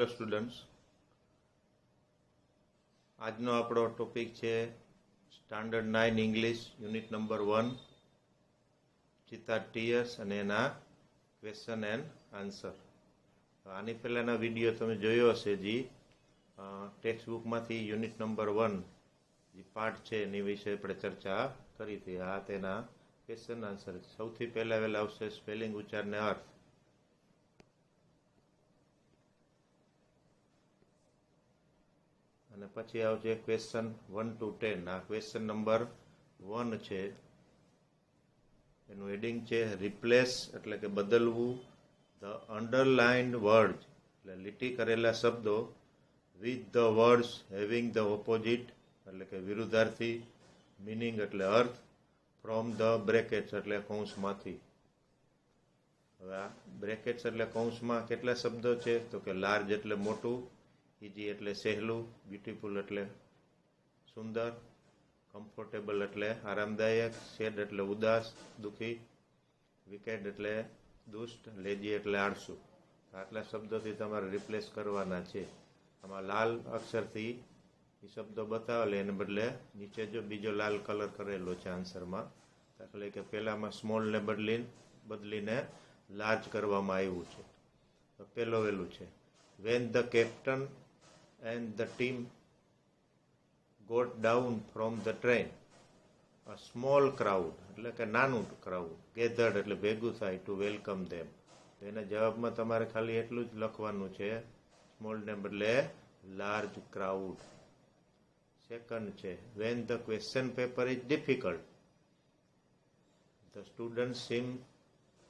Hello students, આજનો આપણો topic છે સ્ટાન્ડર્ડ 9 ઇંગ્લિશ યુનિટ નંબર 1 ચિતાર ટીયર્સ અને એના ક્વેશ્ચન એન્ડ આન્સર. આની પહેલાંના વિડીયો તમે જોયો હશે. ટેક્સ્ટ બુકમાંથી યુનિટ નંબર 1 જે પાર્ટ છે એની વિશે આપણે ચર્ચા કરી હતી. આ તેના ક્વેશ્ચન આન્સર. સૌથી પહેલાં આવશે સ્પેલિંગ, ઉચ્ચાર ને અર્થ. અને પછી આવશે ક્વેશ્ચન 1 to 10. આ ક્વેશ્ચન નંબર 1 છે, એનું હેડિંગ છે રિપ્લેસ એટલે કે બદલવું ધ અંડરલાઇન્ડ વર્ડ એટલે લીટી કરેલા શબ્દો with the words having the opposite એટલે કે વિરુદ્ધાર્થી મીનિંગ એટલે અર્થ ફ્રોમ ધ બ્રેકેટ્સ એટલે કૌંસમાંથી. હવે આ બ્રેકેટ્સ એટલે કૌંસમાં કેટલા શબ્દો છે? તો કે લાર્જ એટલે મોટું, ઇઝી એટલે સહેલું, બ્યુટીફુલ એટલે સુંદર, કમ્ફર્ટેબલ એટલે આરામદાયક, સેડ એટલે ઉદાસ દુઃખી, વિકેડ એટલે દુષ્ટ, લેજી એટલે આળસુ. આટલા શબ્દોથી તમારે રિપ્લેસ કરવાના છે. આમાં લાલ અક્ષરથી એ શબ્દો બતાવેલા, એને બદલે નીચે જો બીજો લાલ કલર કરેલો છે આન્સરમાં. દાખલા કે પહેલામાં સ્મોલને બદલીને લાર્જ કરવામાં આવ્યું છે. તો પહેલું છે when the captain and the team got down from the train, a small crowd એટલે કે નાનું ક્રાઉડ gathered એટલે ભેગું થાય to welcome them. તો એના જવાબમાં તમારે ખાલી એટલું જ લખવાનું છે, સ્મોલને બદલે લાર્જ ક્રાઉડ. સેકન્ડ છે when the question paper is difficult, the students seem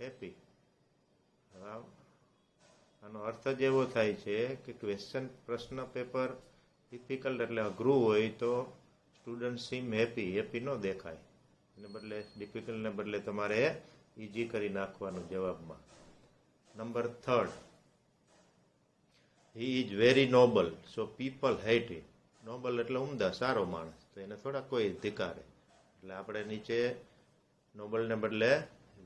happy. આનો અર્થ જ એવો થાય છે કે પ્રશ્ન પેપર ડિફિકલ્ટ એટલે અઘરું હોય તો સ્ટુડન્ટ સીમ હેપી ન દેખાય. એને બદલે ડિફિકલ્ટને બદલે તમારે ઇઝી કરી નાખવાનું જવાબમાં. Number 3, he is very noble so people hate him. Noble એટલે ઉમદા, સારો માણસ, તો એને થોડા કોઈ ધિક્કારે. એટલે આપણે નીચે નોબલને બદલે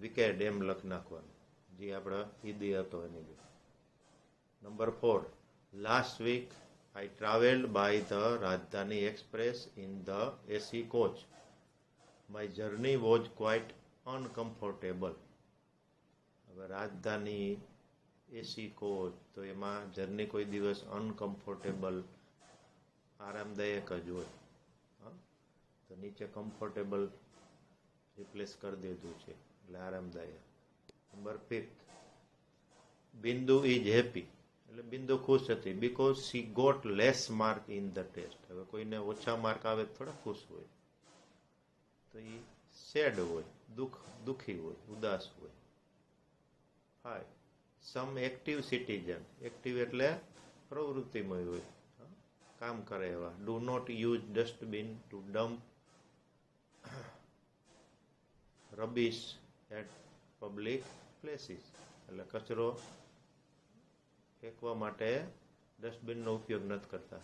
વિકેડ એમ લખી નાખવાનું, જે આપણે ઈદી હતો એની. Number 4, last week I travelled by the Rajdhani Express in the AC coach. My journey was quite uncomfortable. હવે રાજધાની એસી કોચ, તો એમાં જર્ની કોઈ દિવસ અનકમ્ફર્ટેબલ આરામદાયક જ હોય. તો નીચે કમ્ફર્ટેબલ રિપ્લેસ કરી દીધું છે એટલે આરામદાયક. નંબર 5, બિંદુ ઇઝ હેપી એટલે બિંદુ ખુશ હતી because she got less mark in the test. હવે કોઈને ઓછા માર્ક આવે થોડા ખુશ હોય, તો એ સેડ હોય, દુઃખી હોય, ઉદાસ હોય. 5, સમ એક્ટિવ સિટીઝન. એક્ટિવ એટલે પ્રવૃત્તિમય હોય, કામ કરે એવા. Do not use dustbin to dump rubbish at public places એટલે કચરો ફેંકવા માટે ડસ્ટબિનનો ઉપયોગ નથી કરતા.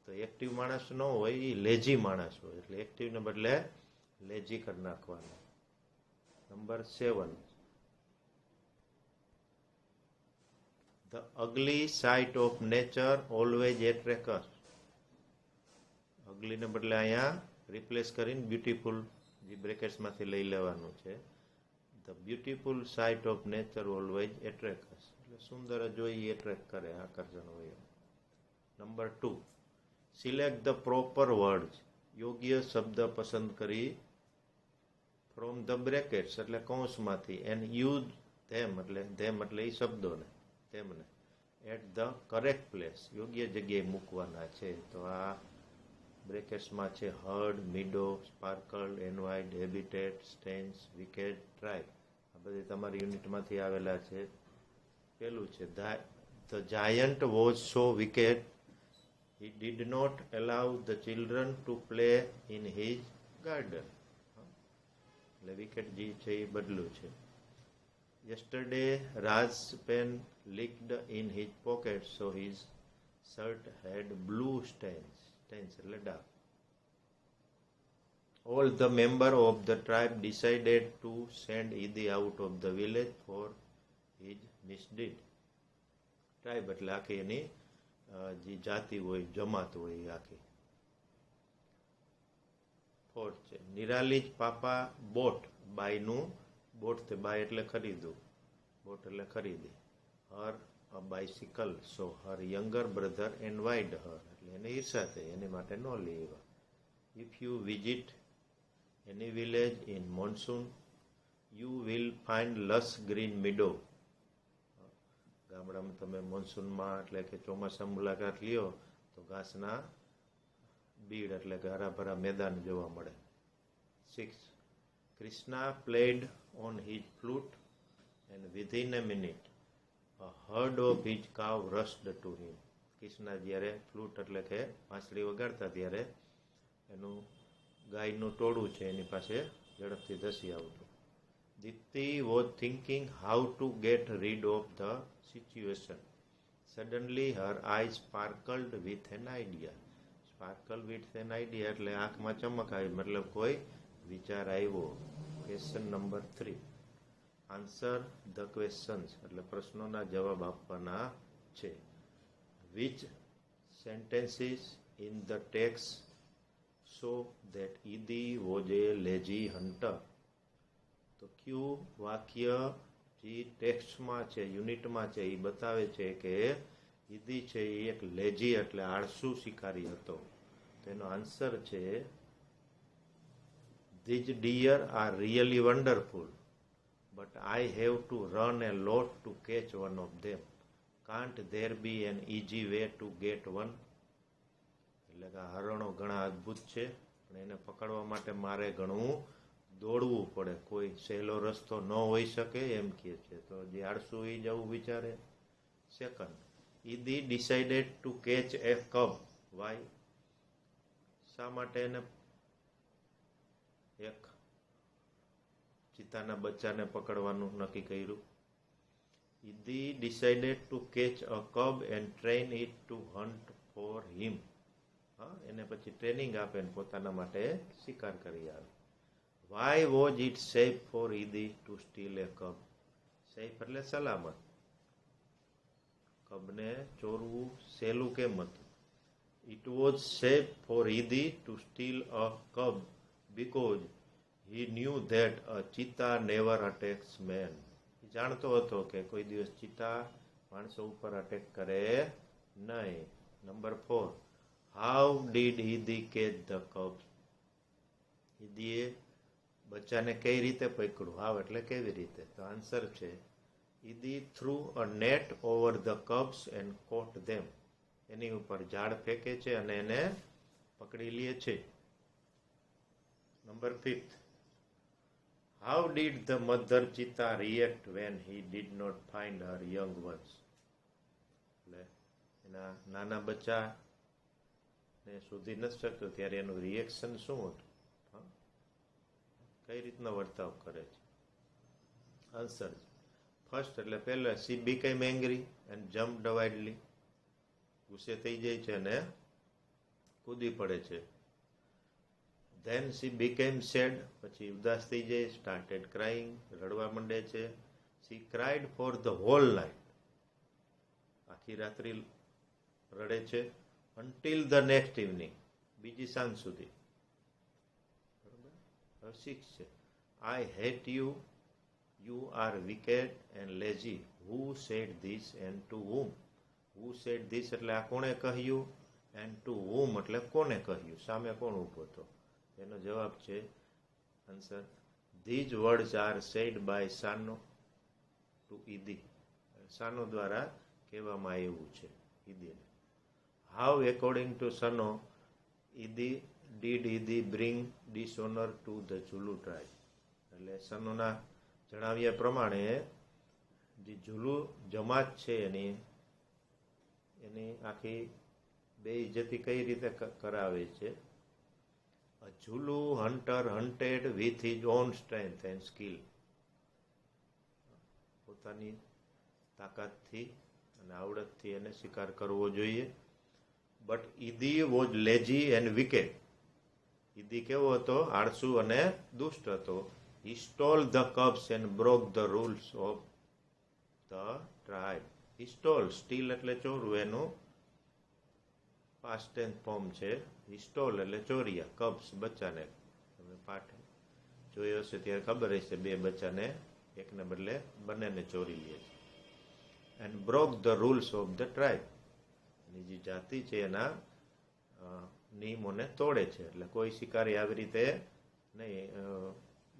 તો એક્ટિવ માણસ ન હોય, એ લેજી માણસ હોય, એટલે એક્ટિવને બદલે લેજી કરી નાખવાનું. Number 7, the ugly sight of nature always attract us. અગલીને બદલે અહીંયા રિપ્લેસ કરીને બ્યુટીફુલ જે બ્રેકેટ્સમાંથી લઈ લેવાનું છે. The beautiful sight of nature always attract us એટલે સુંદર જ હોય, એટ્રેક્ટ કરે, આકર્ષણ હોય. Number 2, select the proper words. યોગ્ય શબ્દ પસંદ કરી ફ્રોમ ધ બ્રેકેટ્સ એટલે કૌંસમાંથી, એન્ડ યુઝ ધેમ એટલે એ શબ્દોને, તેમને એટ ધ કરેક્ટ પ્લેસ યોગ્ય જગ્યાએ મૂકવાના છે. તો આ બ્રેકેટ્સમાં છે herd, meadow, sparkle, envied, habitat, stains, wicked, try. આ બધી તમારી યુનિટમાંથી આવેલા છે. પેલું છે the giant was so wicked he did not allow the children to play in his garden. એટલે વિકેટ જે છે એ બદલું છે. Yesterday Raj's pen leaked in his pocket so his shirt had blue stains એટલે dark. All the members of the tribe decided to send Idi out of the village for his misdeed. Tribe એટલે આખી એની જે જાતિ હોય, જમાત હોય એ આખી. 4 છે Nirali's papa bought, બાયનું બોટ, તે બાય એટલે ખરીદવું, બોટ એટલે ખરીદી. Her a bicycle, so her younger brother envied her, એટલે એને ઈર્ષા થઈ, એની માટે ન લેવા. If you visit any village in monsoon, you will find lush green meadow. ગામડામાં તમે મોન્સૂનમાં એટલે કે ચોમાસા મુલાકાત લ્યો તો ઘાસના બીડ એટલે કે હરાભરા મેદાન જોવા મળે. 6 Krishna played on his flute and within A minute a herd of his cow rushed to him. Krishna જ્યારે ફ્લૂટ એટલે કે વાંસળી વગાડતા ત્યારે એનું ગાયનું ટોળું છે એની પાસે ઝડપથી ધસી આવતું. Dipti was thinking how to get rid of the situation. Suddenly her eye sparkled with an idea. Sparkle with an idea એટલે આંખમાં ચમક આવી, મતલબ કોઈ વિચાર આવ્યો. Question number 3 answer the questions એટલે પ્રશ્નોના જવાબ આપવાના છે. Which sentences in the text so that Idi was a lazy hunter. તો કયું વાક્ય જે ટેક્સ્ટમાં છે, યુનિટમાં છે, એ બતાવે છે કે ઈદી છે એ એક લેઝી એટલે આળસુ શિકારી હતો. તેનો આન્સર છે these dear are really wonderful, but I have to run a lot to catch one of them. Can't there be an easy way to get one? એટલે કે હરણો ઘણા અદ્ભુત છે પણ એને પકડવા માટે મારે ઘણું દોડવું પડે, કોઈ સહેલો રસ્તો ન હોઈ શકે એમ કહે છે. તો જે આળસુ એ જવું વિચારે. 2 Idi decided to catch a cub. Why? શા માટે એને એક ચિત્તાના બચ્ચાને પકડવાનું નક્કી કર્યું? Idi decided to catch a cub and train it to hunt for him. હા, એને પછી ટ્રેનિંગ આપે ને પોતાના માટે શિકાર કરી આવે. Why was it safe for Idi to steal a cub. Safe એટલે સલામત. કબને ચોરવું સહેલું કેમ હતું? It was safe for Idi to steal a cub because he knew that a cheetah never attacks man. જાણતો હતો કે કોઈ દિવસ ચિત્તા માણસો ઉપર અટેક કરે નહીં. Number 4 how did ઈદી catch the cubs. ઈદીએ બચ્ચાને કઈ રીતે પકડ્યું? હાવ એટલે કેવી રીતે? તો આન્સર છે Idi threw a net over the cubs and caught them. એની ઉપર ઝાડ ફેંકે છે અને એને પકડી લે છે. Number 5 How did the mother cheetah react when he did not find her young ones? એટલે એના નાના બચ્ચાને શોધી નથી શકતો ત્યારે એનું રિએક્શન શું હતું? કઈ રીતનો વર્તાવ કરે છે? આન્સર ફર્સ્ટ એટલે પહેલા C became angry and jump widely. ગુસ્સે થઈ જાય છે અને કૂદી પડે છે. ધેન સી બીકેમ સેડ, પછી ઉદાસ થઈ જાય, સ્ટાર્ટેડ ક્રાઇંગ, રડવા માંડે છે. She cried for the whole night, આખી રાત્રિ રડે છે. અન્ટિલ ધ નેક્સ્ટ ઇવનિંગ, બીજી સાંજ સુધી. બરોબર. હવે 6 છે I hate you, you are wicked and lazy. Who said this and to whom? Who said this એટલે આ કોણે કહ્યું, એન્ડ ટુ whom એટલે કોને કહ્યું, સામે કોણ ઊભો હતો? એનો જવાબ છે answer these words are said by Sano to Idi. Sano દ્વારા કહેવામાં આવ્યું છે ઈદીને. How according to Sano Idi did Idi bring dishonour to the Zulu tribe. એટલે સનોના જણાવ્યા પ્રમાણે જે ઝુલુ જમાત છે એની આખી બેઇજ્જતી કઈ રીતે કરાવે છે? A Zulu hunter hunted with his own strength and skill. પોતાની તાકાતથી અને આવડતથી એને શિકાર કરવો જોઈએ. But Idi was lazy and wicked. Idi કેવો હતો? આળસુ અને દુષ્ટ હતો. He stole the cubs and broke the rules of the tribe. He stole, steal એટલે ચોરવું, એનું પાસ્ટ ટેન્સ ફોર્મ છે. હી સ્ટોલ એટલે ચોર્યા, કબ્સ બચ્ચાને. તમે પાઠ જોયો હશે ત્યારે ખબર હશે, બે બચ્ચાને એકને બદલે બંનેને ચોરી લે છે. And broke the rules of the tribe, એની જે જાતિ છે એના નિયમોને તોડે છે. એટલે કોઈ શિકારી આવી રીતે નહીં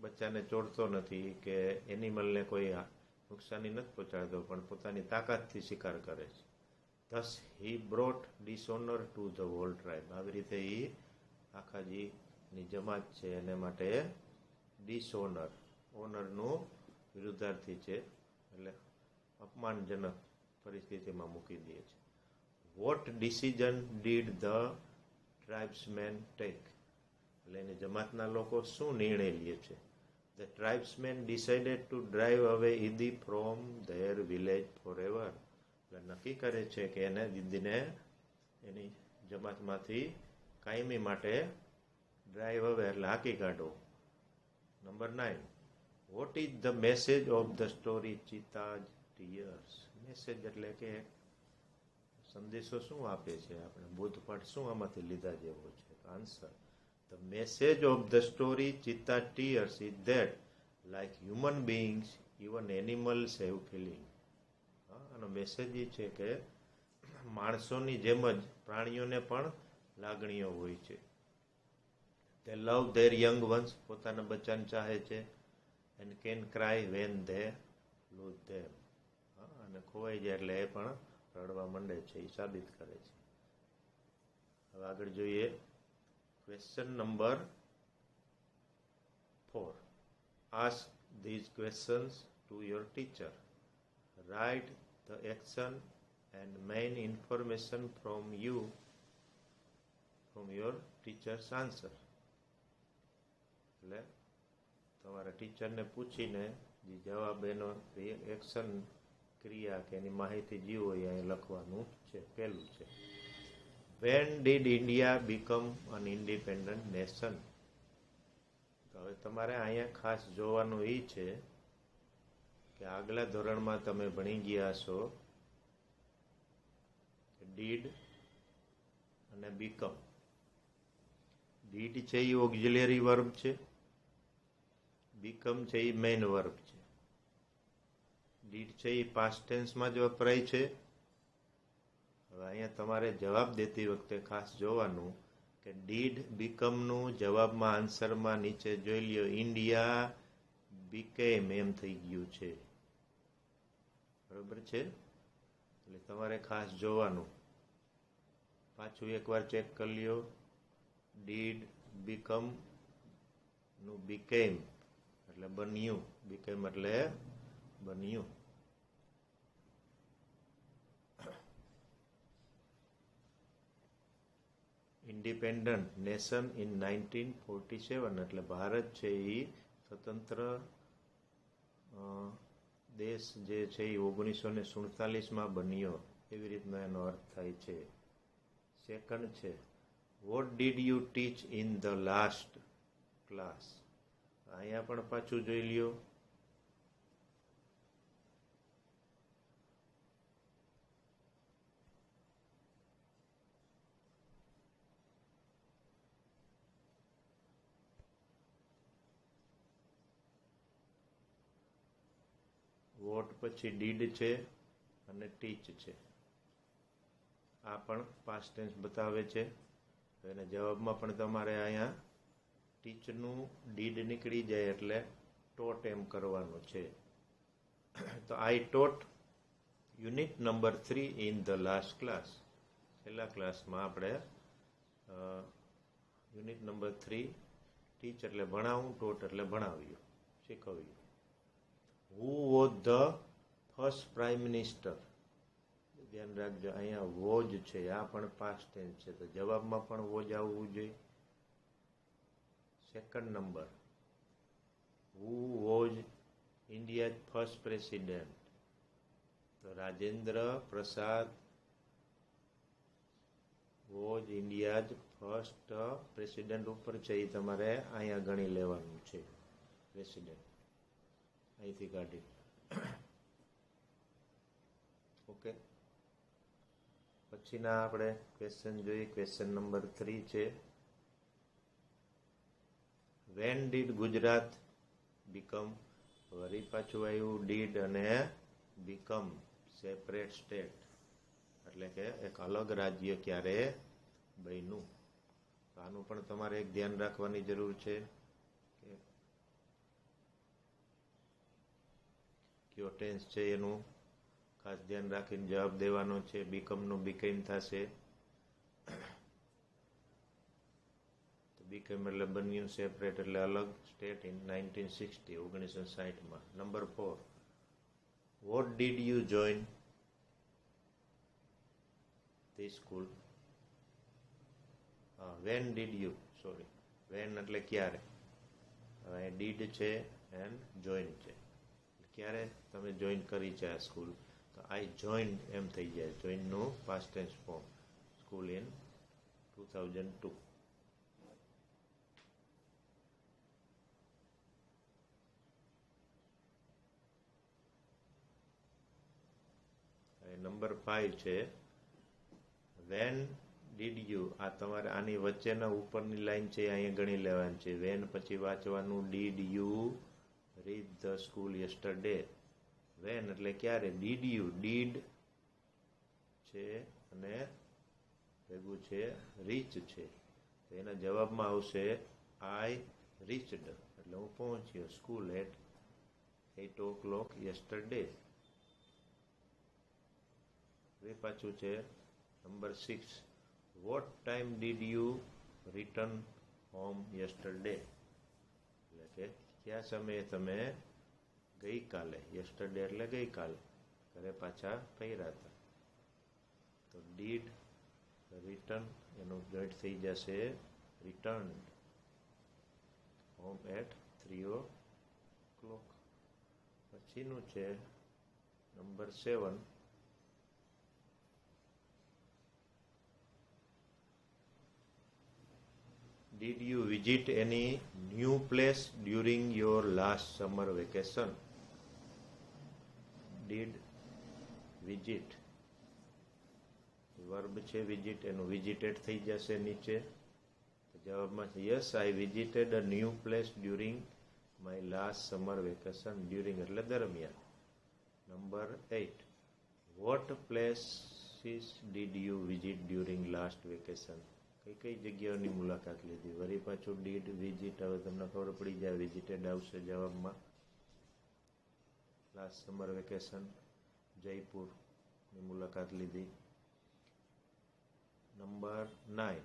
બચ્ચાને ચોરતો નથી કે એનિમલને કોઈ નુકસાની નથી પહોંચાડતો, પણ પોતાની તાકાતથી શિકાર કરે છે. Thus he brought dishonour to the whole tribe, આવી રીતે એ આખા ની જમાત છે એને માટે ડિસઓનર, ઓનરનું વિરુદ્ધાર્થી છે, એટલે અપમાનજનક પરિસ્થિતિમાં મૂકી દે છે. What decision did the tribesmen take, એટલે એની જમાતના લોકો શું નિર્ણય લે છે. The tribesmen decided to drive away Idi from their village for ever, એટલે નક્કી કરે છે કે એને દીદીને એની જમાતમાંથી કાયમી માટે ડ્રાઈવ અવે એટલે હાંકી કાઢો. Number 9, what is the message of the story cheetah's tears, message એટલે કે સંદેશો શું આપે છે, આપણે બોધપાઠ શું આમાંથી લીધા જેવો છે. Answer, the message of the story cheetah tears is that like human beings even animals have feeling. આનો મેસેજ એ છે કે માણસોની જેમ જ પ્રાણીઓને પણ લાગણીઓ હોય છે. તે લવ ધેર યંગ વન્સ, પોતાના બચ્ચાને ચાહે છે. And can cry when they lose them, અને ખોવાઈ જાય એટલે એ પણ રડવા માંડે છે, એ સાબિત કરે છે. હવે આગળ જોઈએ question number 4. Ask these questions to your teacher. Write the action and main information from your teacher's answer. એટલે તમારા ટીચરને પૂછીને જે જવાબ એનો એક્શન ક્રિયા કે એની માહિતી જે હોય અહીં લખવાનું છે. પહેલું છે, when did India become an independent nation. તો હવે તમારે અહીંયા ખાસ જોવાનું એ છે કે આગલા ધોરણમાં તમે ભણી ગયા છો ડીડ અને બીકમ. ડીડ છે એ ઓક્ઝિલરી વર્બ છે, બીકમ છે એ મેઇન વર્બ છે. ડીડ છે એ પાસ્ટ ટેન્સમાં જ વપરાય છે. હવે અહીંયા તમારે જવાબ દેતી વખતે ખાસ જોવાનું કે ડીડ બીકમનું જવાબમાં આન્સરમાં નીચે જોઈ લ્યો ઇન્ડિયા બીકેમ એમ થઈ ગયું છે. બરોબર છે, એટલે તમારે ખાસ જોવાનું. પાછું એકવાર ચેક કરી લ્યો. ડીડ બીકમ નું બીકેમ એટલે બન્યું, બીકેમ એટલે બન્યું. ઇન્ડિપેન્ડન્ટ નેશન ઇન 1947, એટલે ભારત છે એ સ્વતંત્ર દેશ જે છે એ 1947માં બન્યો, એવી રીતનો એનો અર્થ થાય છે. સેકન્ડ છે, what did you teach in the last class. અહીંયા પણ પાછું જોઈ લ્યો. વોટ પછી ડીડ છે અને ટીચ છે. આ પણ પાસ્ટ ટેન્સ બતાવે છે. એને જવાબમાં પણ તમારે અહીંયા ટીચનું ડીડ નીકળી જાય એટલે ટોટ એમ કરવાનું છે. તો I taught unit number 3 in the last class. છેલ્લા ક્લાસમાં આપણે યુનિટ નંબર 3 ટીચ એટલે ભણાવું, ટોટ એટલે ભણાવ્યું, શીખવ્યું. Who was the first prime minister. ધ્યાન રાખજો, અહીંયા વોઝ છે, આ પણ પાસ્ટ ટેન્સ છે, તો જવાબમાં પણ વોઝ આવવું જોઈએ. Second number, who was India's first president. તો Rajendra Prasad was India's first president ઉપર છે, એ તમારે અહીંયા ગણી લેવાનું છે. પ્રેસિડેન્ટ અહીંથી કાઢી. ઓકે, પછીના આપણે ક્વેશ્ચન જોઈએ. ક્વેશ્ચન નંબર 3 છે, વેન ડીડ ગુજરાત બીકમ, વળી પાછું આવ્યું ડીડ અને બીકમ સેપરેટ સ્ટેટ, એટલે કે એક અલગ રાજ્ય ક્યારે બન્યું. તો આનું પણ તમારે એક ધ્યાન રાખવાની જરૂર છે કે કયો ટેન્સ છે એનું ખાસ ધ્યાન રાખીને જવાબ દેવાનો છે. બીકમનું બીકેમ થશે, બીકેમ એટલે બન્યું, સેપરેટ એટલે અલગ, સ્ટેટ ઇન 1960 1960માં. Number 4, what did you join the school. When did you, sorry, when એટલે ક્યારે, હવે ડીડ છે એન્ડ જોઈન છે, ક્યારે તમે જોઈન કરી છે આ સ્કૂલ. તો આઈ જોઈન એમ થઈ જાય, જોઈનનું past tense form, school in 2002. Number 5 છે, વેન ડીડ યુ. આ તમારે આની વચ્ચેના ઉપરની લાઈન છે અહીંયા ગણી લેવાની છે. વેન પછી વાંચવાનું did you read the school yesterday. When એટલે ક્યારે, ડીડ યુ, ડીડ છે અને ભેગું છે રીચ છે, તો એના જવાબમાં આવશે આઈ રીચડ, એટલે હું પહોંચ્યો સ્કૂલ એટ 8 o'clock યસ્ટરડે. હવે પાછું છે number 6, what time did you return home yesterday, એટલે કે કયા સમયે તમે ગઈકાલે, યસ્ટરડે એટલે ગઈકાલે, ઘરે પાછા ફર્યા હતા. તો ડીડ રિટર્ન એનું જોઈન્ટ થઈ જશે રિટર્ન હોમ એટ 3 o'clock. પછીનું છે number 7, did you visit any new place during your last summer vacation. did visit, verb છે વિઝિટ, એનું વિઝિટેડ થઈ જશે નીચે. તો જવાબમાં છે yes I visited a new place during my last summer vacation. During એટલે દરમિયાન. Number 8, what places did you visit during last vacation. કઈ જગ્યાઓની મુલાકાત લીધી. વળી પાછું ડીડ વિઝિટ, હવે તમને ખબર પડી જાય વિઝિટેડ આવશે જવાબમાં. લાસ્ટ સમર વેકેશન જયપુરની મુલાકાત લીધી. Number 9,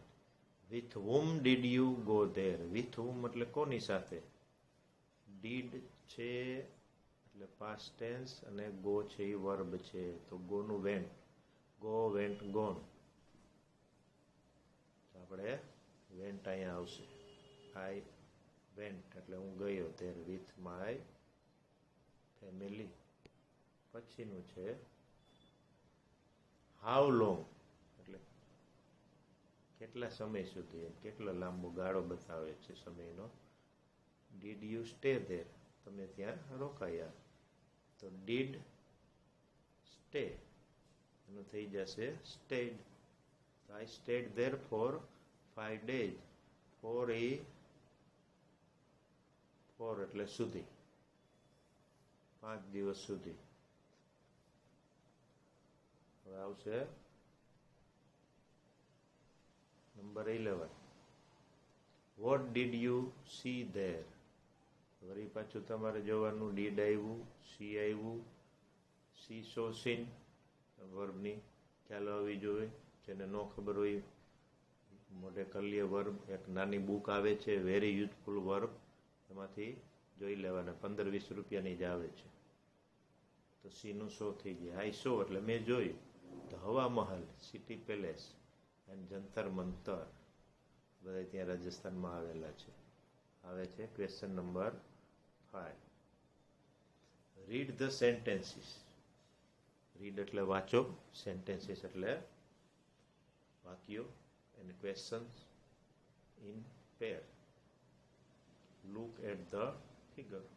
with whom did you go there. With whom એટલે કોની સાથે. ડીડ છે એટલે પાસ્ટ ટેન્સ અને ગો છે એ વર્બ છે, તો ગોનું વેન્ટ, ગો વેન્ટ ગોન, આપણે વેન્ટ અહીંયા આવશે. આઈ વેન્ટ એટલે હું ગયો there with my family. પછીનું છે હાઉ લોંગ, એટલે કેટલા સમય સુધી, કેટલો લાંબો ગાળો બતાવે છે સમયનો. ડીડ યુ સ્ટે ધેર, તમે ત્યાં રોકાયા. તો ડીડ સ્ટે એનું થઈ જશે stayed. I stayed there for 5 days. 4 એટલે સુધી, 5 દિવસ સુધી. હવે આવશે number 11, vote did you see there. વળી પાછું તમારે જોવાનું ડીડ આવ્યું, સી આવ્યું. સી સો સીન વર્બની ખ્યાલ આવવી જોઈએ. જેને ન ખબર હોય મોઢે કલ્ય વર્બ, એક નાની બુક આવે છે વેરી યુઝફુલ વર્બ, એમાંથી જોઈ લેવાના. 15-20 રૂપિયાની જ આવે છે. તો સીનું શો થઈ ગયા. આઈ શો એટલે મેં જોયું. તો હવા મહલ, city palace and Jantar Mantar બધા ત્યાં રાજસ્થાનમાં આવેલા છે. આવે છે question number 5, read the sentences. Read એટલે વાંચો, સેન્ટેન્સીસ એટલે વાક્યો, and questions in pair. Look at the figure.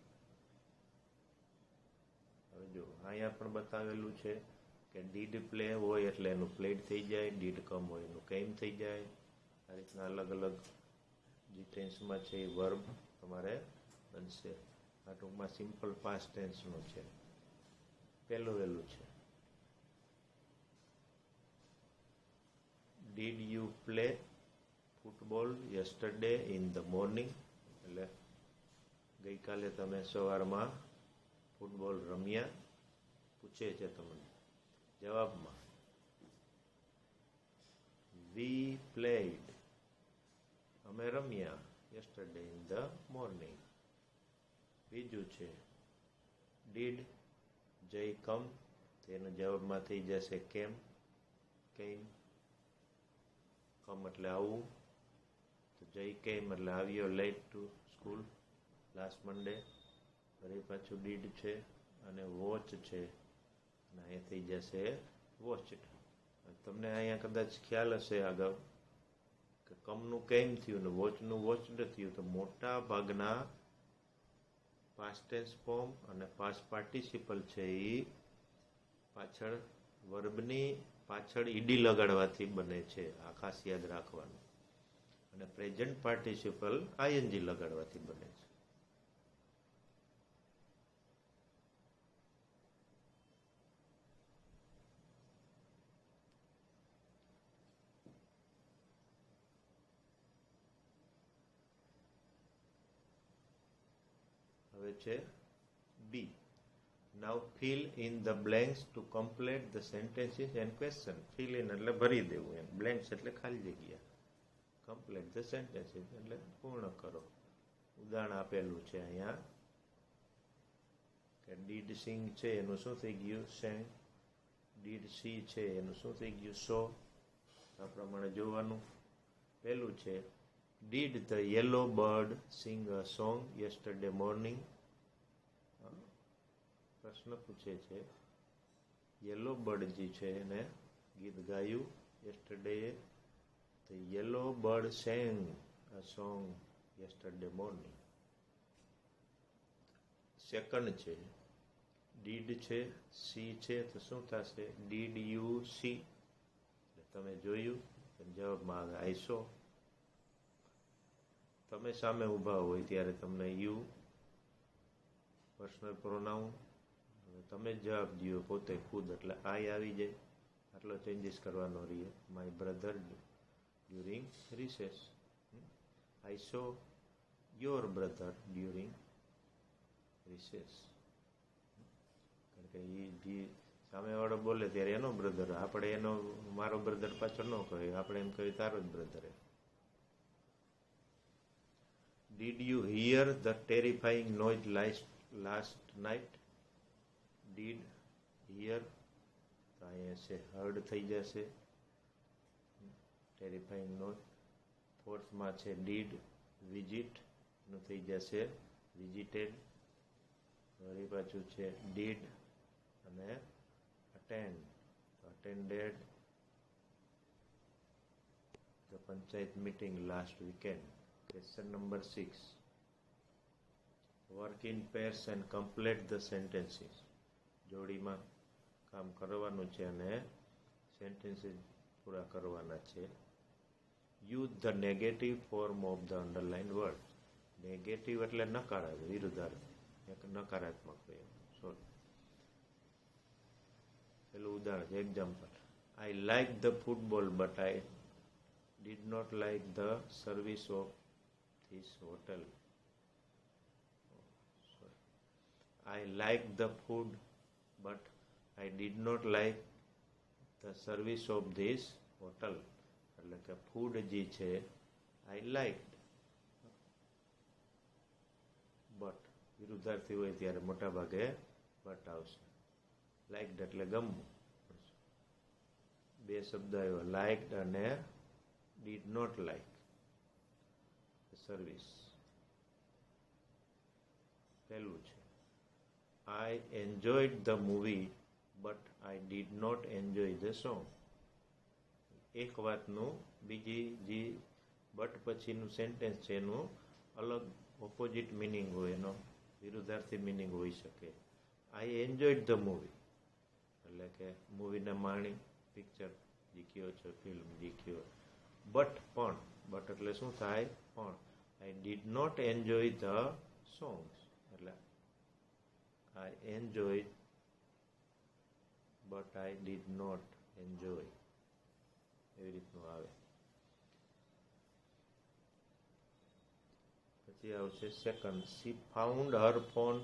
હવે જો અહીંયા પણ બતાવેલું છે કે ડીડ પ્લે હોય એટલે એનું પ્લેડ થઈ જાય, ડીડ કમ હોય એનું કેમ થઈ જાય. આ રીતના અલગ અલગ જે ટેન્સમાં છે એ વર્બ તમારે બનશે. આ ટૂંકમાં સિમ્પલ પાસ્ટ ટેન્સનું છે. પહેલું વહેલું છે, did you play football yesterday in the morning, એટલે ગઈકાલે તમે સવારમાં ફૂટબોલ રમ્યા, પૂછે છે તમને. જવાબમાં વી પ્લેડ, અમે રમ્યા, યસ્ટરડે ઇન ધ મોર્નિંગ. બીજું છે ડીડ જય કમ, તેનો જવાબમાં થઈ જશે કેમ, કેમ. કમ એટલે આવવું, તો જય કેમ એટલે આવ્યો લેટ ટુ સ્કૂલ લાસ્ટ મંડે. ફરી પાછું ડીડ છે અને વોચ છે, અને અહીંયા થઈ જશે વોચડ. તમને અહીંયા કદાચ ખ્યાલ હશે અગાઉ કે કમનું કેમ થયું ને વોચનું વોચડ થયું, તો મોટા ભાગના પાસ્ટ ટેન્સ ફોર્મ અને પાસ્ટ પાર્ટિસિપલ છે એ પાછળ વર્બની પાછળ ઈડી લગાડવાથી બને છે. આ ખાસ યાદ રાખવાનું. અને પ્રેઝન્ટ પાર્ટિસિપલ આઈએનજી લગાડવાથી બને છે. હવે છે B. Now fill in the blanks to complete the sentences and question. Fill in એટલે ભરી દેવું, એમ. બ્લેન્ક્સ એટલે ખાલી જગ્યા. કમ્પ્લીટ ધ સેન્ટેન્સીસ એટલે પૂર્ણ કરો. ઉદાહરણ આપેલું છે અહીંયા કે ડીડ સિંગ છે એનું શું થઈ ગયું, સેંગ. ડીડ સી છે એનું શું થઈ ગયું, સો. આ પ્રમાણે જોવાનું. પહેલું છે did the yellow bird sing a song yesterday morning. પ્રશ્ન પૂછે છે યેલો બર્ડ જે છે એને ગીત ગાયું yesterday. The yellow bird sang a song yesterday morning. Second છે ડીડ છે, સી છે, તો શું થશે, ડીડ યુ સી, તમે જોયું. જવાબમાં આવે આઈ સો. તમે સામે ઊભા હોય ત્યારે તમને યુ પર્સનલ પ્રોનાઉન, તમે જવાબ દો પોતે ખુદ એટલે આઈ આવી જાય. આટલો ચેન્જીસ કરવાનો રહ્યો. My brother during recess. I so your brother during recess. કારણ કે એ જે સામેવાળો બોલે ત્યારે એનો બ્રધર, આપણે એનો મારો બ્રધર પાછળ ન કહે, આપણે એમ કહીએ તારો જ brother. Did you hear the terrifying noise last night. Did hear, તો અહીંયા છે હર્ડ થઈ જશે, ટેરિફાઈંગ નોઇઝ. ફોર્થમાં છે ડીડ વિઝિટ, નું થઈ જશે વિઝિટેડ. વળી પાછું છે ડીડ અને attend, attended the panchayat meeting last weekend. Question number 6. Work in pairs and complete the sentences. જોડીમાં કામ કરવાનું છે અને સેન્ટેન્સીસ પૂરા કરવાના છે. Use the negative form of the underline word. Negative એટલે નકારાત્મક, વિરુદ્ધાર્થી, નકારાત્મક હોય. સોરી, પેલું ઉદાહરણ છે example. I like the football but I did not like the service of this hotel. I like the food but I did not like the service of this hotel. એટલે કે ફૂડ જે છે I liked, but વિરુદ્ધાર્થી હોય ત્યારે મોટા ભાગે but આવશે. Liked એટલે ગમવું. બે શબ્દ આવ્યો, liked અને did not like the service. પહેલું છે I enjoyed the movie but I did not enjoy the song. એક વાતનું બીજી જે બટ પછીનું સેન્ટેન્સ છે એનું અલગ ઓપોઝિટ મિનિંગ હોય, એનો વિરુદ્ધાર્થી મિનિંગ હોઈ શકે. I enjoyed the movie એટલે એટલે કે મૂવીને માણી, પિક્ચર જીક્યો છે, ફિલ્મ જીક્યો. બટ એટલે શું થાય? પણ I did not enjoy the songs, એટલે I enjoy but I did not enjoy, એવી રીતનું આવે. પછી આવશે second, she found her phone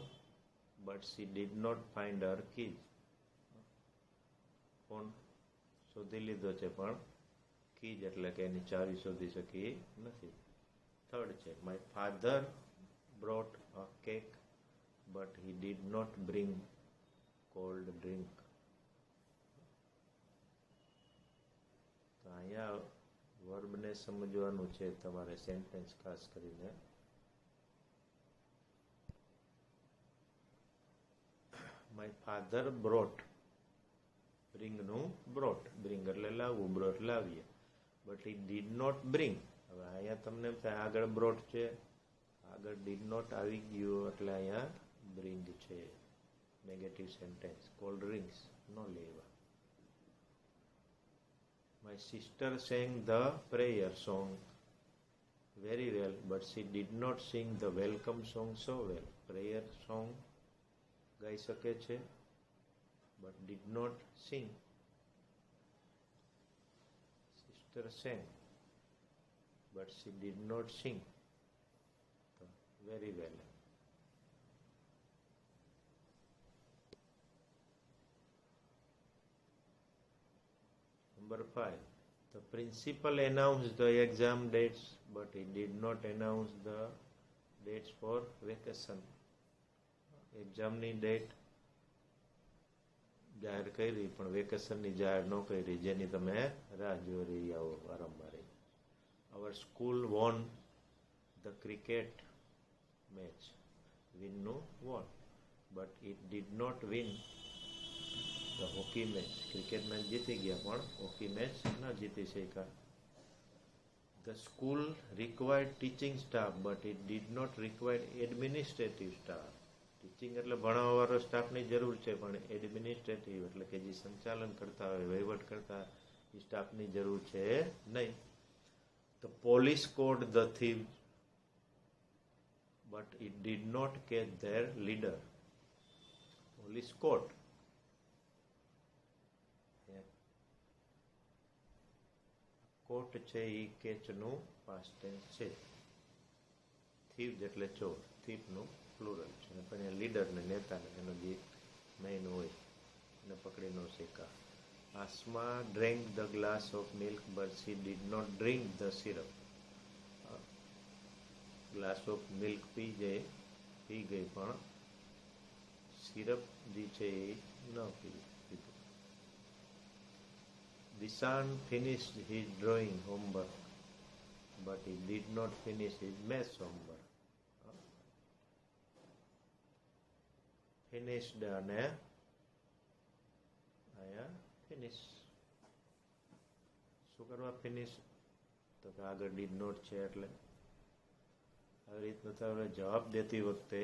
but she did not find her keys. Phone શોધી લીધો છે પણ કીજ એટલે કે એની ચાવી શોધી શકી નથી. થર્ડ છે, my father brought a cake but he did not bring cold drink. તો અહીંયા વર્બને સમજવાનું છે તમારે, સેન્ટેન્સ ખાસ કરીને. માય ફાધર બ્રોટ, બ્રિંગનું બ્રોટ, બ્રિંગ એટલે લાવવું, બ્રોટ લાવીએ. But he did not bring. હવે અહીંયા તમને એમ થાય આગળ બ્રોટ છે, આગળ ડીડ નોટ આવી ગયું એટલે અહીંયા બ્રિંગ છે. Negative sentence. કોલ્ડ ડ્રિંક્સ ન લેવા. My sister sang the prayer song very well but she did not sing the welcome song so well. Prayer song ગાઈ શકે છે but did not sing. Sister sang but she did not sing very well. Number 5, the principal announced the exam dates but he did not announce the dates for vacation. એક્ઝામની date જાહેર કરી પણ વેકેશનની જાહેર ન કરી, જેની તમે રાહ જોઈ રહી આવો વારંવાર. Our school won the cricket match. વિનનું won but it did not win the hockey match. Cricket match જીતી ગયા પણ હોકી મેચ ન જીતી શક્યા. The school required teaching staff but it did not required administrative staff. Teaching એટલે ભણાવવાવાળો સ્ટાફની જરૂર છે પણ એડમિનિસ્ટ્રેટિવ એટલે કે જે સંચાલન કરતા હોય, વહીવટ કરતા એ સ્ટાફની જરૂર છે નહીં. The police caught the thieves but it did not catch their leader. Police caught caught છે એ કેચનું પાસ્ટ ટેન્સ છે. થીવ્સ એટલે ચોર, થીફનું પ્લુરલ છે. અને પણ લીડરને, નેતાને, એનો જે મેઇન હોય એને પકડી ન શકા. Asma drank the glass of milk but she did not drink the syrup. Glass of milk પી ગઈ પણ સિરપ જે છે એ ન પીધું. Dishan finished his drawing homework but he did not finish his maths homework. Finished અને અહીંયા ફિનિશ. શું કરવા ફિનિશ? તો કે આગળ ડીડ નોટ છે એટલે. આવી રીતનું તમે જવાબ દેતી વખતે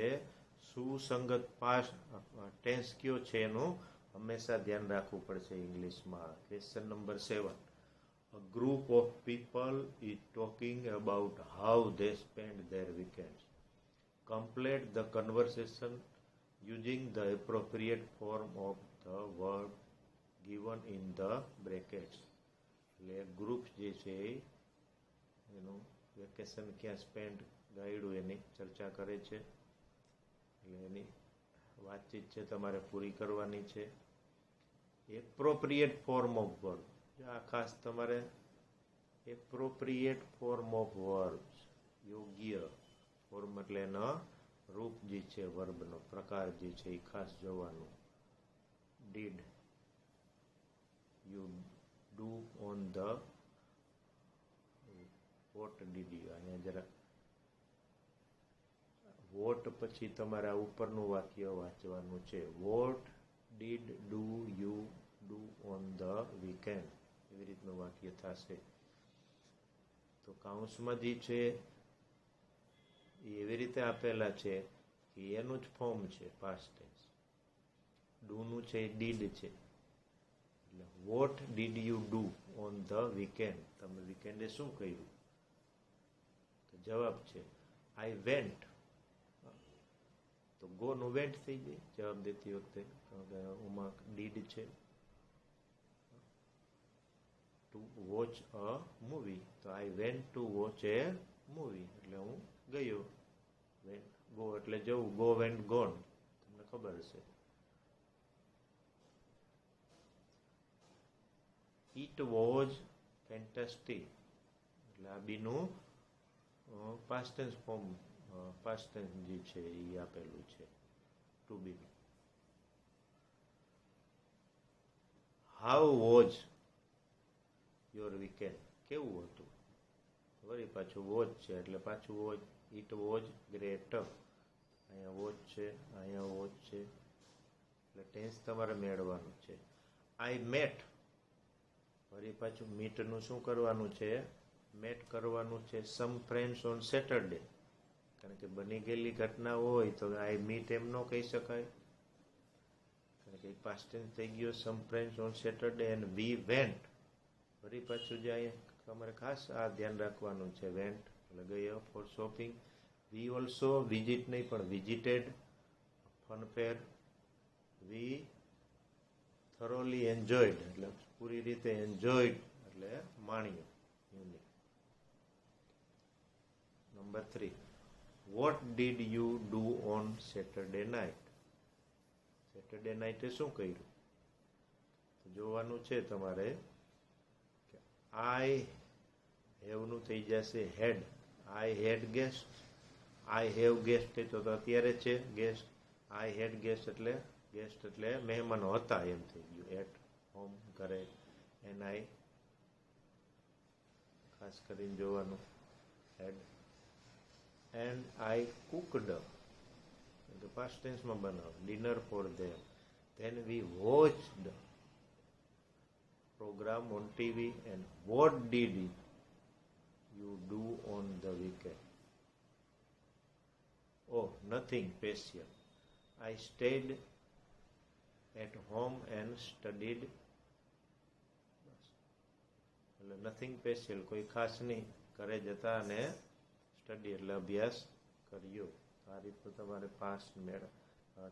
સુસંગત પાસ્ટ ટેન્સ કયો છે એનું હંમેશા ધ્યાન રાખવું પડશે ઇંગ્લિશમાં. Question number 7, a group of people is talking about how they spend their weekends. Complete the conversation using the appropriate form of the word given in the brackets. એટલે ગ્રુપ જે છે એનું વેકેશન ક્યાં સ્પેન્ડ ગાઈડું એની ચર્ચા કરે છે. એટલે એની વાતચીત છે તમારે પૂરી કરવાની છે. એપ્રોપ્રિએટ ફોર્મ ઓફ વર્બ, આ ખાસ તમારે એપ્રોપ્રિએટ ફોર્મ ઓફ વર્બ્સ, યોગ્ય ફોર્મ એટલે એનો રૂપ જે છે, વર્બનો પ્રકાર જે છે એ ખાસ જોવાનું. Did you do on the what did you. અહીંયા જરા વોટ પછી તમારે આ ઉપરનું વાક્ય વાંચવાનું છે. What did do you do on the weekend, એવી રીતનું વાક્ય થશે. તો કાઉન્સમાં જે છે એ એવી રીતે આપેલા છે કે એનું જ ફોર્મ છે પાસ્ટ ટેન્સ. ડુનું છે એ ડીડ છે, એટલે vote did you do on the weekend, તમે વીકેન્ડે શું કર્યું? તો જવાબ છે આઈ વેન્ટ. તો ગો નું વેન્ટ થઈ જાય જવાબ દેતી વખતે, કારણ કે ઉમાં ડીડ છે. ટુ વોચ અ મૂવી, તો I went to watch A movie, એટલે હું ગયો. વેન્ટ ગો એટલે જવું, ગો વેન્ટ ગોન, તમને ખબર હશે. ઇટ વોઝ ફેન્ટાસ્ટિક, એટલે આ બીનું past tense form, past tense જે છે એ આપેલું છે to be. How was your weekend, કેવું હતું? વળી પાછું વોઝ છે એટલે પાછું વોઝ. ઇટ વોઝ ગ્રેટ, અહીંયા વોઝ છે, અહીંયા વોઝ છે, એટલે ટેન્સ તમારે મેળવવાનું છે. આઈ મેટ, વળી પાછું મીટનું શું કરવાનું છે? મેટ કરવાનું છે સમ ફ્રેન્ડ્સ ઓન સેટરડે, કારણ કે બની ગયેલી ઘટના હોય તો આઈ મીટ એમ ન કહી શકાય, કારણ કે પાસ્ટ ટેન્સ થઈ ગયો. Some friends on Saturday and we went, વળી પાછું જે અહીંયા તમારે ખાસ આ ધ્યાન રાખવાનું છે, વેન્ટ એટલે ગયો for shopping. We also visit નહીં પણ visited fun fair. We thoroughly enjoyed, એટલે પૂરી રીતે એન્જોયડ એટલે માણ્યું. Unique. Number 3, what did you do on Saturday night, Saturday નાઇટે શું કર્યું? તો જોવાનું છે તમારે કે આઈ હેવનું થઈ જશે હેડ. આઈ હેડ ગેસ્ટ, આઈ હેવ ગેસ્ટ તો અત્યારે છે ગેસ્ટ. આઈ હેડ ગેસ્ટ એટલે મહેમાનો હતા એમ થઈ ગયું. એટ હોમ, ઘરે. એન આઈ ખાસ કરીને જોવાનું હેડ. એન્ડ આઈ કુકડ, પાસ્ટ ટેન્સમાં બનાવો, dinner for them. Then we watched program on TV. And what did you do on the weekend? Oh, nothing special. I stayed at home and studied. એટલે nothing special, કોઈ ખાસ નહીં, ઘરે જતા અને study એટલે અભ્યાસ કર્યો. આ રીતનું તમારે પાસ્ટ